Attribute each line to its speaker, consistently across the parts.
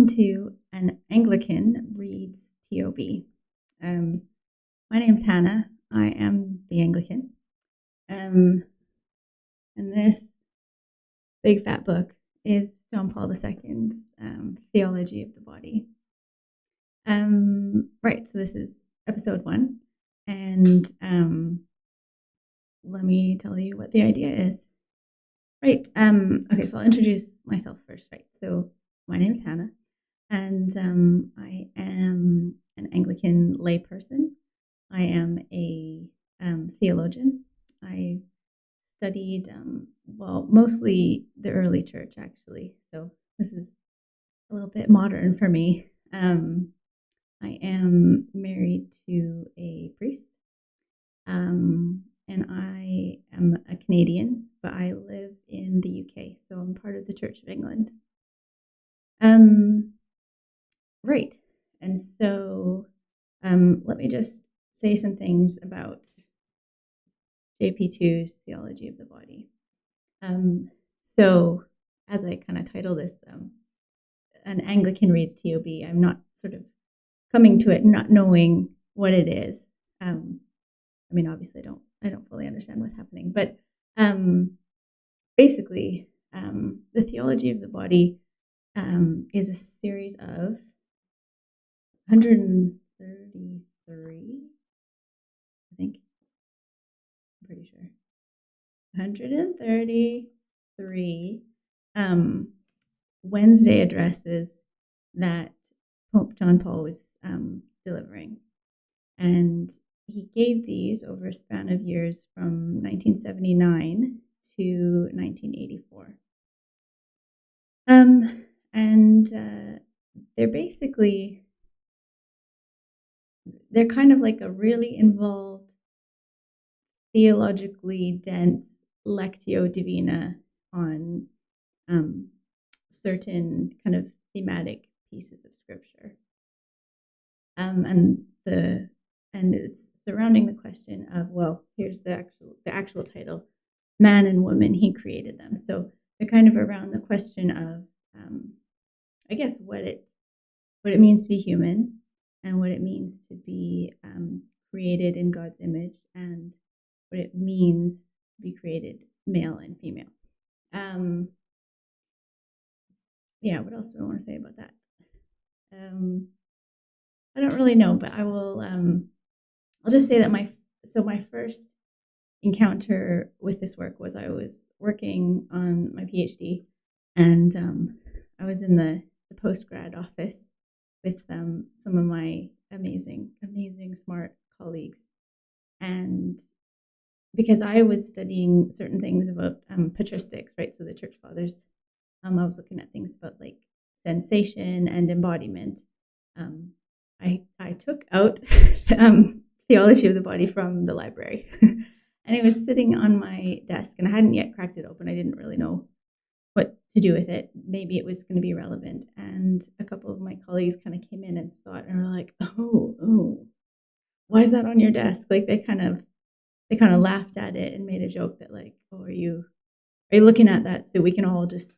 Speaker 1: welcome to An Anglican Reads TOB. My name's Hannah. I am the Anglican. And this big fat book is John Paul II's Theology of the Body. Right, so this is episode 1. And let me tell you what the idea is. Right, okay, so I'll introduce myself first, right? So my name's Hannah, and I am an Anglican layperson. I am a theologian. I studied, mostly the early church, actually. So this is a little bit modern for me. I am married to a priest, and I am a Canadian, but I live in the UK, so I'm part of the Church of England. Right, and so let me just say some things about JP2's Theology of the Body. So as I kind of title this, An Anglican Reads TOB, I'm not sort of coming to it not knowing what it is. I mean, obviously, I don't fully understand what's happening, but basically, the Theology of the Body is a series of 133, I think. I'm pretty sure. 133 Wednesday addresses that Pope John Paul was delivering. And he gave these over a span of years from 1979 to 1984. And they're kind of like a really involved, theologically dense lectio divina on certain kind of thematic pieces of scripture. And it's surrounding the question of, well, here's the actual title, Man and Woman, He Created Them. So they're kind of around the question of, I guess, what it means to be human and what it means to be created in God's image and what it means to be created male and female. What else do I want to say about that? I don't really know, but I will. I'll just say that my first encounter with this work was I was working on my PhD, and I was in the post-grad office with some of my amazing, smart colleagues, and because I was studying certain things about patristics, right? So the church fathers. I was looking at things about like sensation and embodiment. I took out Theology of the Body from the library, and it was sitting on my desk, and I hadn't yet cracked it open. I didn't really know what to do with it. Maybe it was going to be relevant, and a couple of my colleagues kind of came in and saw it, and were like, "Oh, why is that on your desk?" Like they kind of laughed at it and made a joke that like, "Oh, are you looking at that so we can all just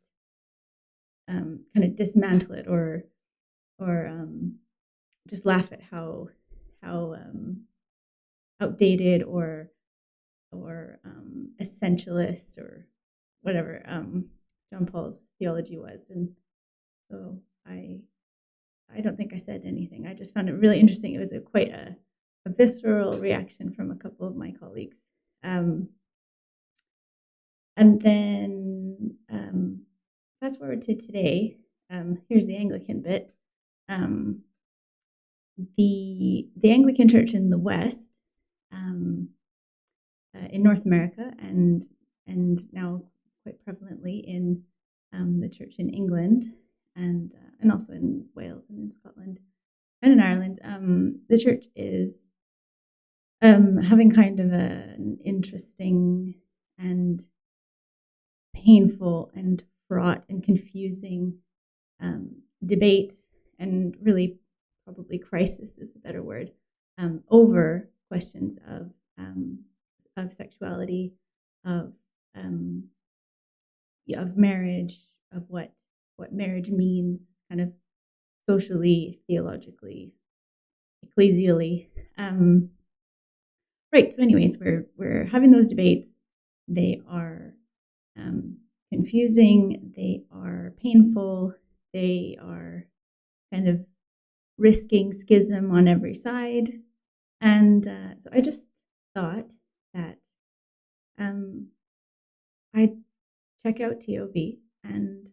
Speaker 1: kind of dismantle it or just laugh at how outdated or essentialist or whatever John Paul's theology was." And so I don't think I said anything. I just found it really interesting. It was quite a visceral reaction from a couple of my colleagues. And then fast forward to today. Here's the Anglican bit. The Anglican Church in the West, in North America, and now quite prevalently in the Church in England, and also in Wales and in Scotland and in Ireland, the Church is having kind of an interesting and painful and fraught and confusing debate, and really probably crisis is a better word, over questions of sexuality, of marriage, of what marriage means, kind of socially, theologically, ecclesially. Right. So, anyways, we're having those debates. They are confusing. They are painful. They are kind of risking schism on every side. And so I just thought that I'd check out TOB and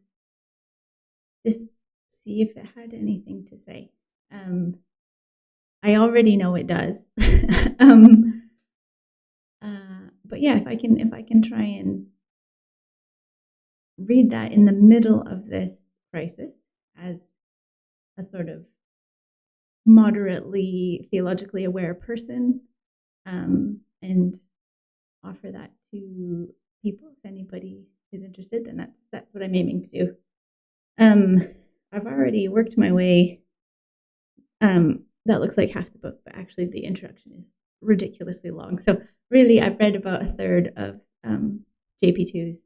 Speaker 1: just see if it had anything to say. I already know it does. But yeah, if I can try and read that in the middle of this crisis as a sort of moderately theologically aware person, and offer that to people if anybody is interested, then that's what I'm aiming to do. I've already worked my way. That looks like half the book, but actually the introduction is ridiculously long. So really, I've read about a third of JP2's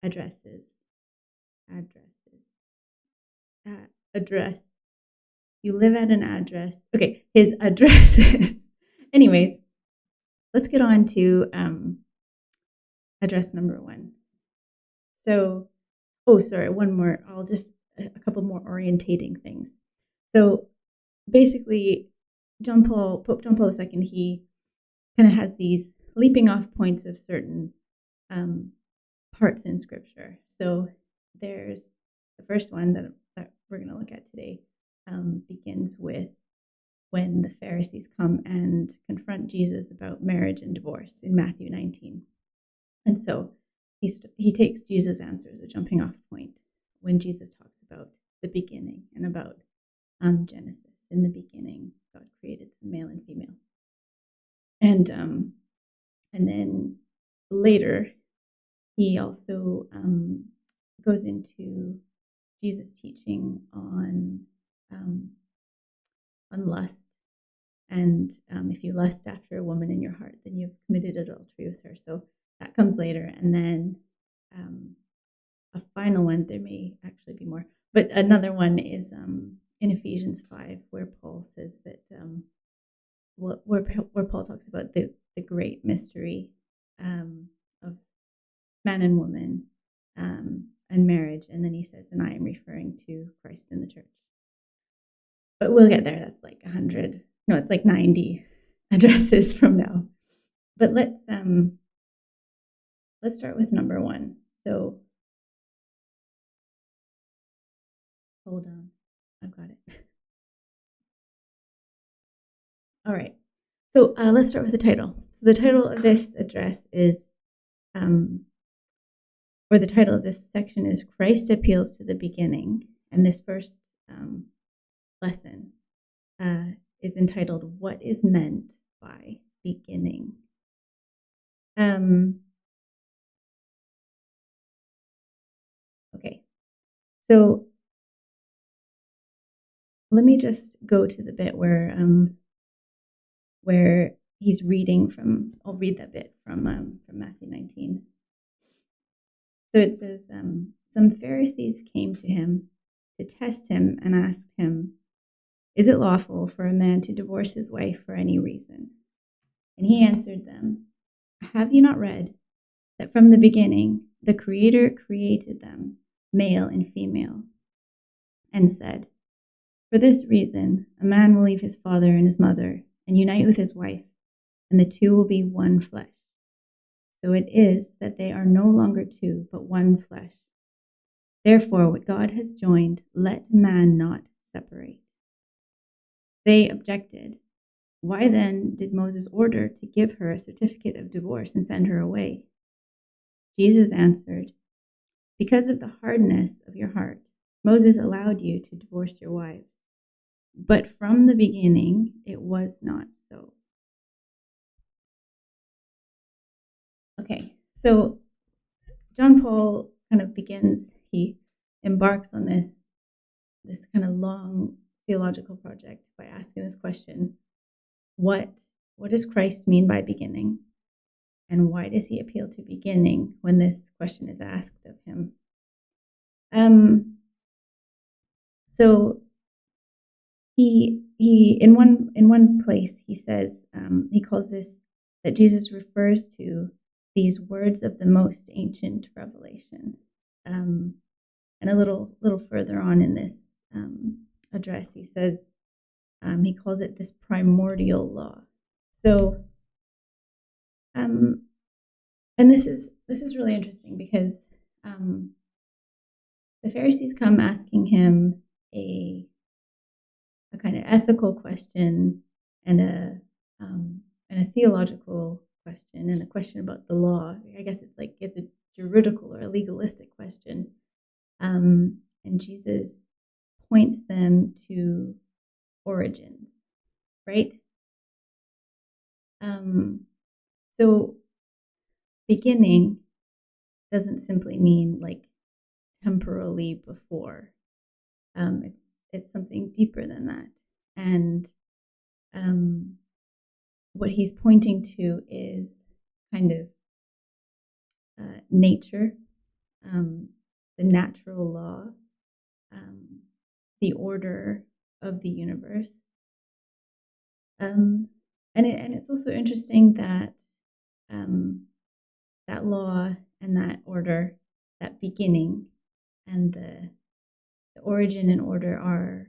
Speaker 1: address. You live at an address. Okay, his addresses. Anyways, let's get on to address number 1. So, one more. A couple more orientating things. So basically, Pope John Paul II, he kind of has these leaping off points of certain parts in Scripture. So there's the first one that we're going to look at today, begins with when the Pharisees come and confront Jesus about marriage and divorce in Matthew 19. And so he takes Jesus' answer as a jumping off point when Jesus talks about the beginning and about Genesis. In the beginning, God created male and female. And then later, he also goes into Jesus' teaching on lust. And if you lust after a woman in your heart, then you've committed adultery with her. So that comes later. And then a final one, there may actually be more, but another one is in Ephesians 5, where Paul says that, where Paul talks about the great mystery of man and woman and marriage. And then he says, and I am referring to Christ in the church. But we'll get there. That's like 100. No, it's like 90 addresses from now. But let's start with number 1. So hold on, I've got it. All right. So let's start with the title. So the title of this address is, or the title of this section is Christ Appeals to the Beginning. And this first lesson is entitled, What is Meant by Beginning? Okay, so let me just go to the bit where he's reading from. I'll read that bit from Matthew 19. So it says, some Pharisees came to him to test him and asked him, is it lawful for a man to divorce his wife for any reason? And he answered them, have you not read that from the beginning the Creator created them, male and female, and said, for this reason a man will leave his father and his mother and unite with his wife, and the two will be one flesh. So it is that they are no longer two, but one flesh. Therefore, what God has joined, let man not separate. They objected, why then did Moses order to give her a certificate of divorce and send her away? Jesus answered, because of the hardness of your heart, Moses allowed you to divorce your wives. But from the beginning, it was not so. Okay, so John Paul kind of he embarks on this kind of long theological project by asking this question, what does Christ mean by beginning? And why does he appeal to beginning when this question is asked of him? So he in one place he says, he calls this, that Jesus refers to these words of the most ancient revelation. And a little further on in this address, he says, he calls it this primordial law. So, and this is really interesting because the Pharisees come asking him a kind of ethical question and a theological question and a question about the law. I guess it's a juridical or a legalistic question. And Jesus points them to origins, right? So beginning doesn't simply mean like temporally before. It's something deeper than that. And what he's pointing to is kind of nature, the natural law, the order of the universe. And it's also interesting that that law and that order, that beginning, and the origin and order are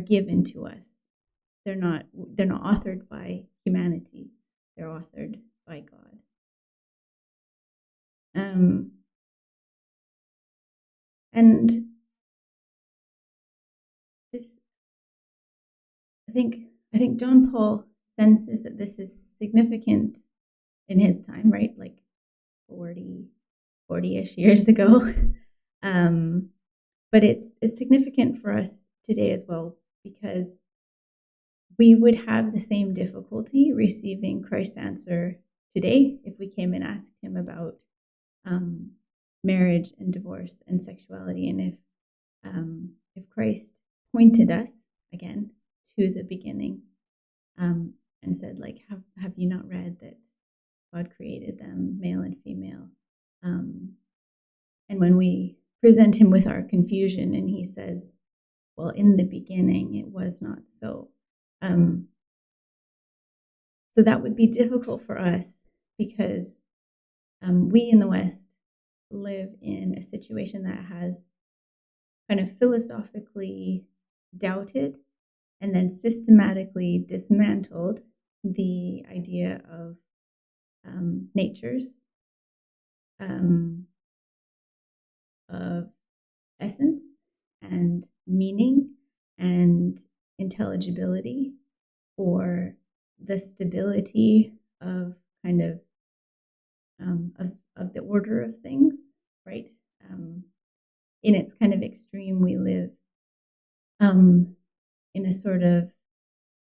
Speaker 1: given to us. They're not authored by humanity. They're authored by God. And this, I think John Paul senses that this is significant in his time, right? Like 40-ish years ago. But it's significant for us today as well, because we would have the same difficulty receiving Christ's answer today if we came and asked him about marriage and divorce and sexuality, and if Christ pointed us again to the beginning and said, like, have you not read that God created them male and female? And when we present him with our confusion and he says, well, in the beginning it was not so. So that would be difficult for us because we in the West live in a situation that has kind of philosophically doubted and then systematically dismantled the idea of natures, of essence and meaning and intelligibility, or the stability of kind of the order of things, right? In its kind of extreme, we live in a sort of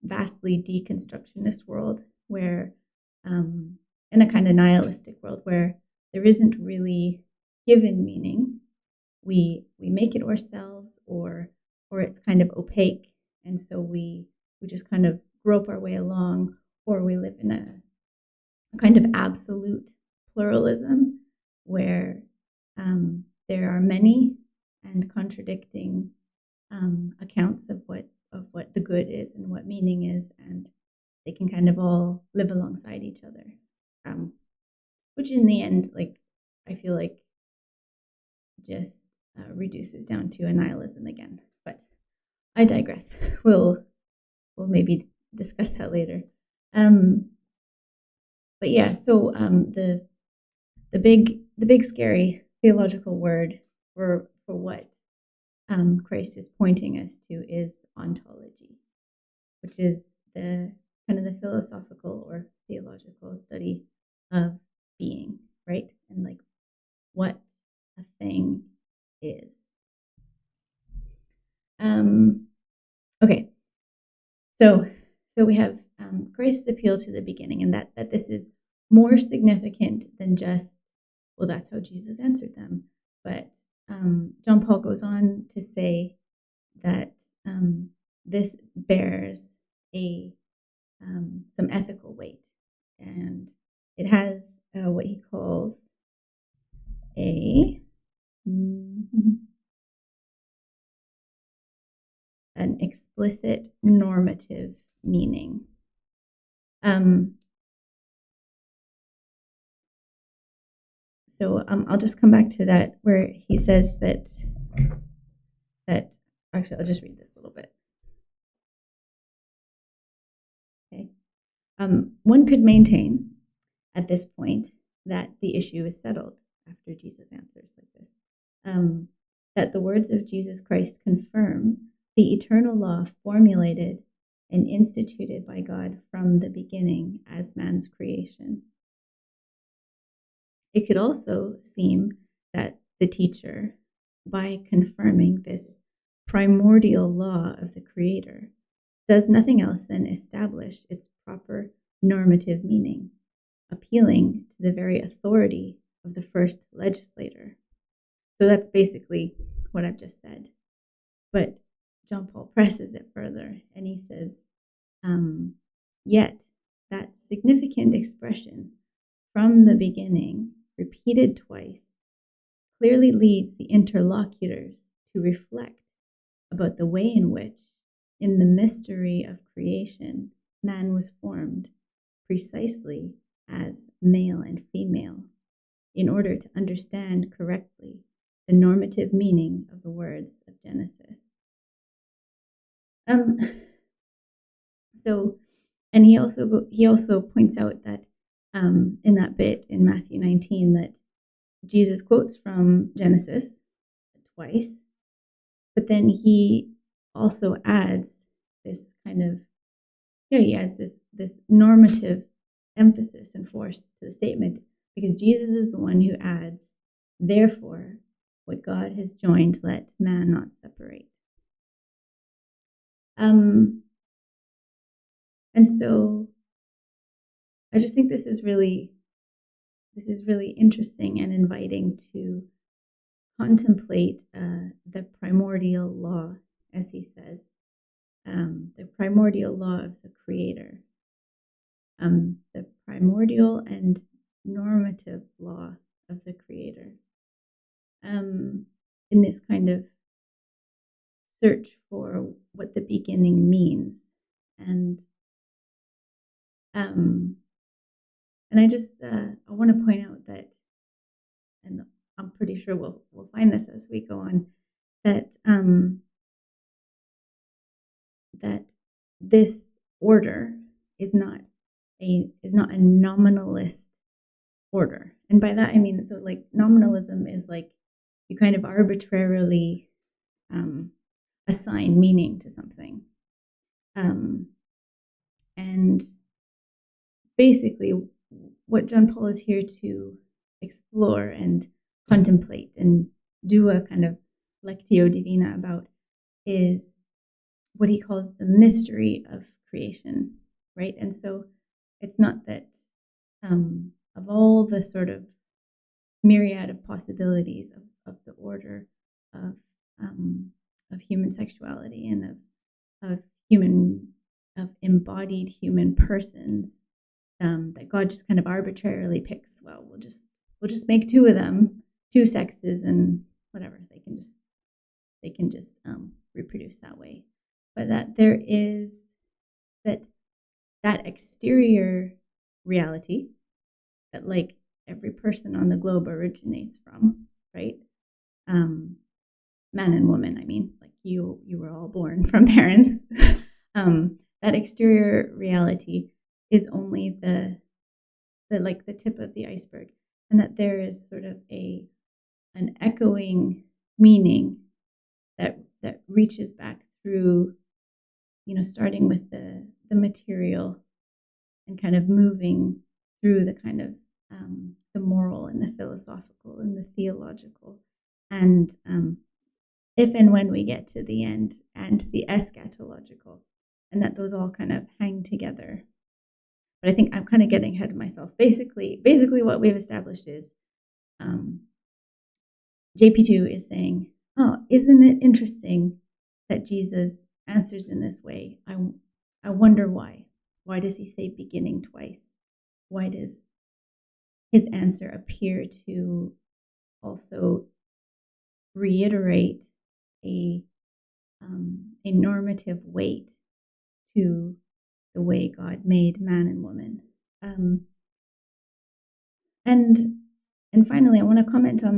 Speaker 1: vastly deconstructionist world where, in a kind of nihilistic world where there isn't really given meaning. We make it ourselves, or it's kind of opaque, and so we just kind of grope our way along, or we live in a kind of absolute pluralism where there are many and contradicting accounts of what the good is and what meaning is, and they can kind of all live alongside each other, which in the end, like, I feel like just reduces down to a nihilism again. But I digress. We'll maybe discuss that later. But yeah, so the big scary theological word for what Christ is pointing us to is ontology, which is the kind of the philosophical or theological study of being, right? And like what a thing is. Okay, so we have Christ's appeal to the beginning, and that this is more significant than just, well, that's how Jesus answered them. But John Paul goes on to say that this bears some ethical weight, and it has what he calls a an explicit normative meaning. So I'll just come back to that where he says that actually I'll just read this a little bit. Okay. One could maintain at this point that the issue is settled after Jesus answers like this, that the words of Jesus Christ confirm the eternal law formulated and instituted by God from the beginning as man's creation. It could also seem that the teacher, by confirming this primordial law of the Creator, does nothing else than establish its proper normative meaning, appealing to the very authority of the first legislator. So that's basically what I've just said. But John Paul presses it further, and he says, yet that significant expression from the beginning, repeated twice, clearly leads the interlocutors to reflect about the way in which, in the mystery of creation, man was formed precisely as male and female, in order to understand correctly the normative meaning of the words of Genesis. And he also points out that in that bit in Matthew 19 that Jesus quotes from Genesis twice, but then he also adds this kind of, he adds this normative emphasis and force to the statement, because Jesus is the one who adds, therefore, what God has joined, let man not separate. And so I just think this is really interesting and inviting to contemplate the primordial law, as he says, the primordial law of the Creator, the primordial and normative law of the Creator, in this kind of search for what the beginning means. And I just I want to point out that, and I'm pretty sure we'll find this as we go on, that that this order is not a nominalist order. And by that I mean, so like nominalism is like you kind of arbitrarily assign meaning to something. And basically what John Paul is here to explore and contemplate and do a kind of lectio divina about is what he calls the mystery of creation, right? And so it's not that of all the sort of myriad of possibilities of the order of human sexuality and of embodied human persons, that God just kind of arbitrarily picks, well, we'll just make two of them, two sexes, and whatever, they can just reproduce that way. But that there is that exterior reality that like every person on the globe originates from, right? Man and woman, I mean, like you were all born from parents. That exterior reality is only the tip of the iceberg, and that there is sort of an echoing meaning that reaches back through, starting with the material and kind of moving through the kind of the moral and the philosophical and the theological, and if and when we get to the end, and the eschatological, and that those all kind of hang together. But I think I'm kind of getting ahead of myself. Basically what we've established is JP2 is saying, oh, isn't it interesting that Jesus answers in this way? I wonder why. Why does he say beginning twice? Why does his answer appear to also reiterate a a normative weight to the way God made man and woman. And finally, I want to comment on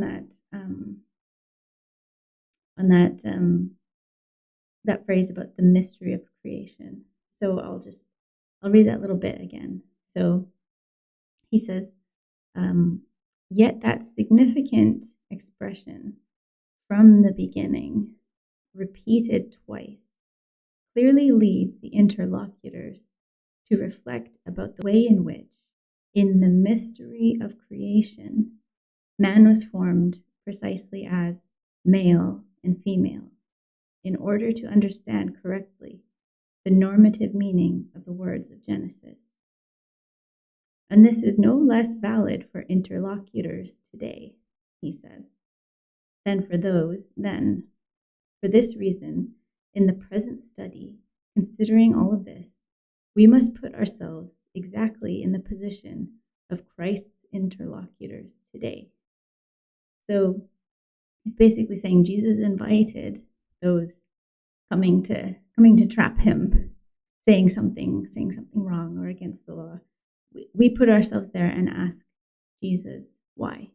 Speaker 1: that phrase about the mystery of creation. So I'll read that little bit again. So he says, yet that significant expression from the beginning, repeated twice, clearly leads the interlocutors to reflect about the way in which, in the mystery of creation, man was formed precisely as male and female, in order to understand correctly the normative meaning of the words of Genesis. And this is no less valid for interlocutors today, he says, than for those then. For this reason, in the present study, considering all of this, we must put ourselves exactly in the position of Christ's interlocutors today. So he's basically saying Jesus invited those coming to trap him, saying something wrong or against the law. We put ourselves there and ask Jesus why.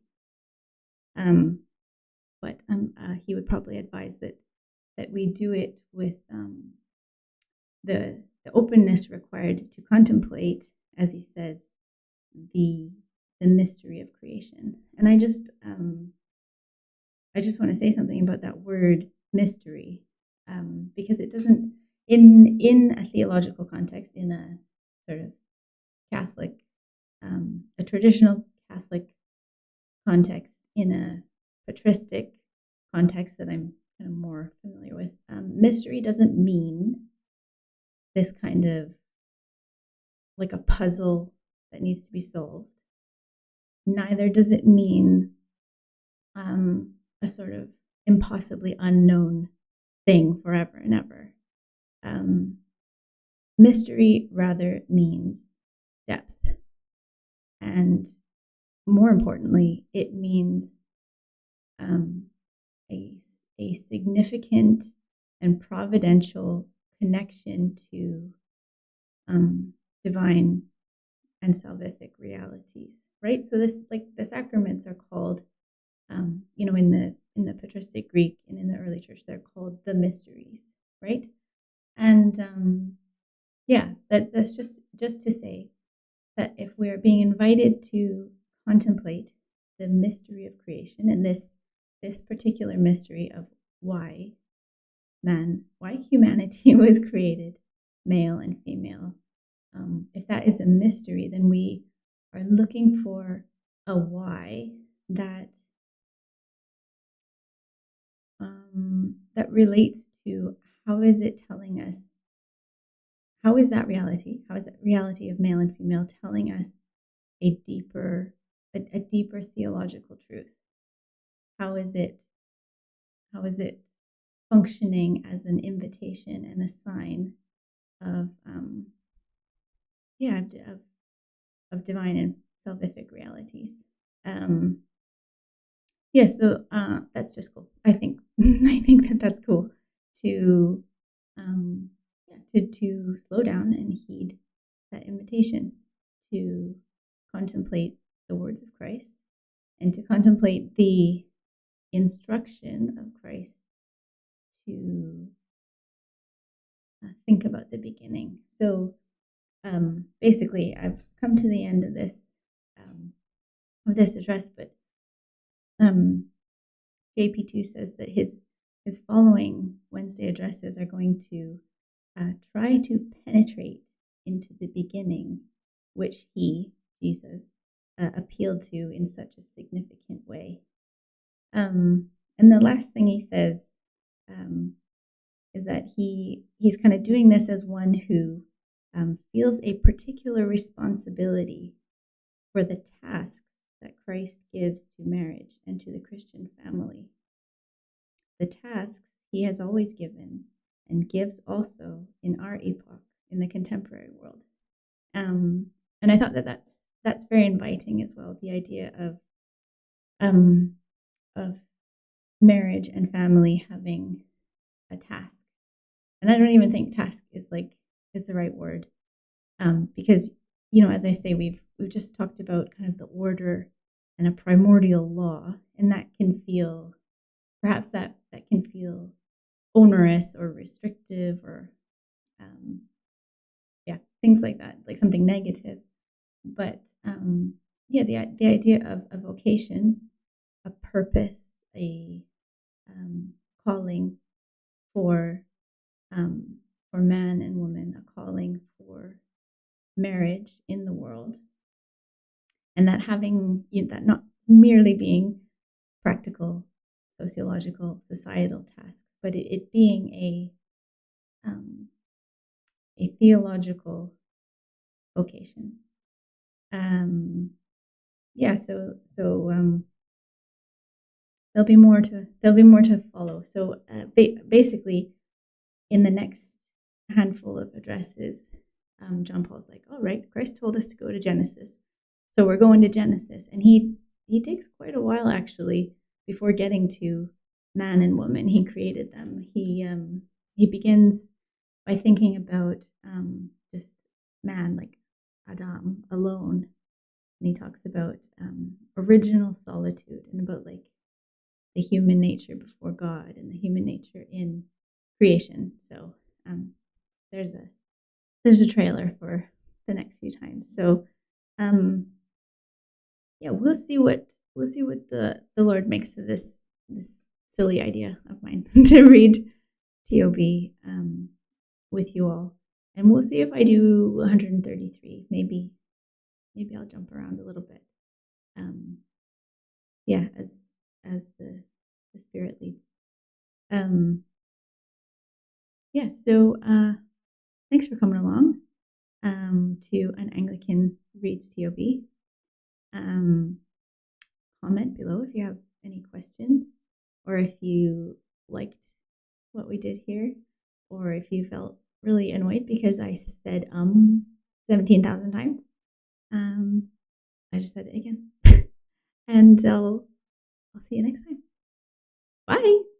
Speaker 1: But he would probably advise that we do it with the openness required to contemplate, as he says, the mystery of creation. And I just want to say something about that word mystery, because it doesn't, in a theological context, in a sort of Catholic, a traditional Catholic context, in a patristic context that I'm kind of more familiar with, mystery doesn't mean this kind of like a puzzle that needs to be solved. Neither does it mean a sort of impossibly unknown thing forever and ever. Mystery rather means depth. And more importantly, it means a significant and providential connection to divine and salvific realities, right? So this, like, the sacraments are called, in the patristic Greek and in the early church, they're called the mysteries, right? And that's just to say that if we are being invited to contemplate the mystery of creation, and this particular mystery of why humanity was created male and female, if that is a mystery, then we are looking for a why that relates to how is it telling us, how is that reality of male and female telling us a deeper theological truth? How is it functioning as an invitation and a sign of divine and salvific realities? So that's just cool. I think that's cool to slow down and heed that invitation to contemplate the words of Christ and to contemplate the instruction of Christ to think about the beginning. So basically, I've come to the end of this address, but JP2 says that his following Wednesday addresses are going to try to penetrate into the beginning, which he, Jesus, appealed to in such a significant way. And the last thing he says is that he's kind of doing this as one who feels a particular responsibility for the tasks that Christ gives to marriage and to the Christian family. The tasks he has always given and gives also in our epoch, in the contemporary world. And I thought that that's very inviting as well, the idea of marriage and family having a task and I don't even think task is the right word, because as I say, we've just talked about kind of the order and a primordial law, and that can feel perhaps that can feel onerous or restrictive or things like that, like something negative. But the idea of a vocation, a purpose, a calling for man and woman, a calling for marriage in the world, and that having that not merely being practical, sociological, societal tasks, but it being a theological vocation. So there'll be more to follow. So basically, in the next handful of addresses, John Paul's like, all right, Christ told us to go to Genesis, so we're going to Genesis, and he takes quite a while actually before getting to man and woman. He created them. He begins by thinking about just man, like Adam alone, and he talks about original solitude and about like the human nature before God and the human nature in creation. So there's a trailer for the next few times. So we'll see what the Lord makes of this silly idea of mine to read TOB with you all, and we'll see if I do 133. Maybe I'll jump around a little bit. As the Spirit leads. So thanks for coming along to an Anglican Reads TOB. Comment below if you have any questions, or if you liked what we did here, or if you felt really annoyed because I said 17,000 times. I just said it again. And I'll see you next time. Bye.